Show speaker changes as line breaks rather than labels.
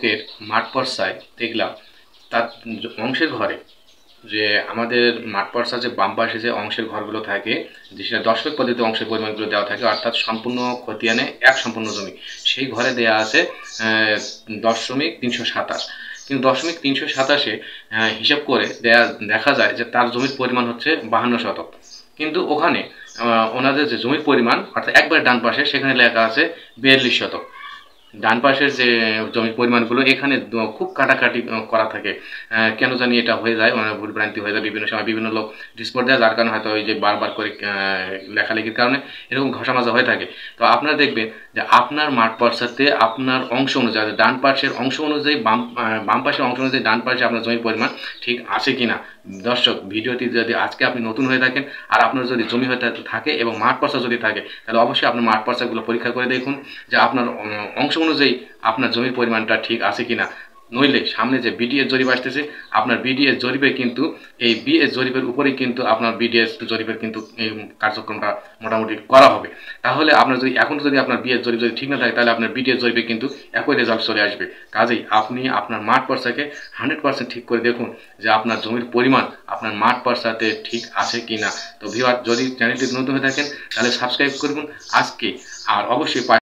লোকের মাঠ পর্সায় দেখলাম তার অংশের ঘরে যে আমাদের মাঠ পর্সা যে বাম পাশে যে অংশের ঘরগুলো থাকে, যে সেটা দশমিক পদ্ধতিতে অংশের পরিমাণগুলো দেওয়া থাকে, অর্থাৎ সম্পূর্ণ খতিয়ানে এক সম্পূর্ণ জমি, সেই ঘরে দেওয়া আছে 10.327। কিন্তু 10.327-এ হিসাব করে দেখা যায় যে তার জমির পরিমাণ হচ্ছে 52 শতক। কিন্তু ওখানে ওনাদের যে জমির পরিমাণ অর্থাৎ একবারে ডান পাশে সেখানে লেখা আছে 42 শতক। ডান পাশের যে জমির পরিমাণগুলো এখানে খুব কাটাকাটি করা থাকে, কেন জানি এটা হয়ে যায়, ভুলভ্রান্তি হয়ে যায়, বিভিন্ন সময় বিভিন্ন লোক ডিসপোর্ট দেয়, যার কারণে হয়তো ওই যে বারবার করে লেখালেখির কারণে এরকম ঘষা মাজা হয়ে থাকে। তো আপনারা দেখবেন যে আপনার মাঠ পর্সাতে আপনার অংশ অনুযায়ী ডান পাশের অংশ অনুযায়ী বাম পাশের অংশ অনুযায়ী ডান পাশে আপনার জমির পরিমাণ ঠিক আছে কিনা। দর্শক, ভিডিওটি যদি আজকে আপনি নতুন হয়ে থাকেন আর আপনার যদি জমি হয়ে থাকে এবং মাঠ পর্সা যদি থাকে, তাহলে অবশ্যই আপনার মাঠ পর্সাগুলো পরীক্ষা করে দেখুন যে আপনার অংশ অনুযায়ী আপনার জমির পরিমাণটা ঠিক আছে কিনা। নইলে সামনে যে বিডিএস জরিপ আসতেছে, আপনার বিডিএস জরিপে কিন্তু এই বিএস জরিপের উপরেই কিন্তু আপনার বিডিএস জরিপের কিন্তু এই কার্যক্রমটা মোটামুটি করা হবে। তাহলে আপনার যদি এখন যদি আপনার বিএস জরিপ যদি ঠিক না থাকে, তাহলে আপনার বিডিএস জরিপে কিন্তু একই রেজাল্ট চলে আসবে। কাজেই আপনি আপনার মাঠ পর্সাকে 100% ঠিক করে দেখুন যে আপনার জমির পরিমাণ আপনার মাঠ পর্সাতে ঠিক আছে কিনা। তো ভিউয়ার, যদি চ্যানেলটি নতুন হয়ে থাকেন তাহলে সাবস্ক্রাইব করুন আজকে, আর অবশ্যই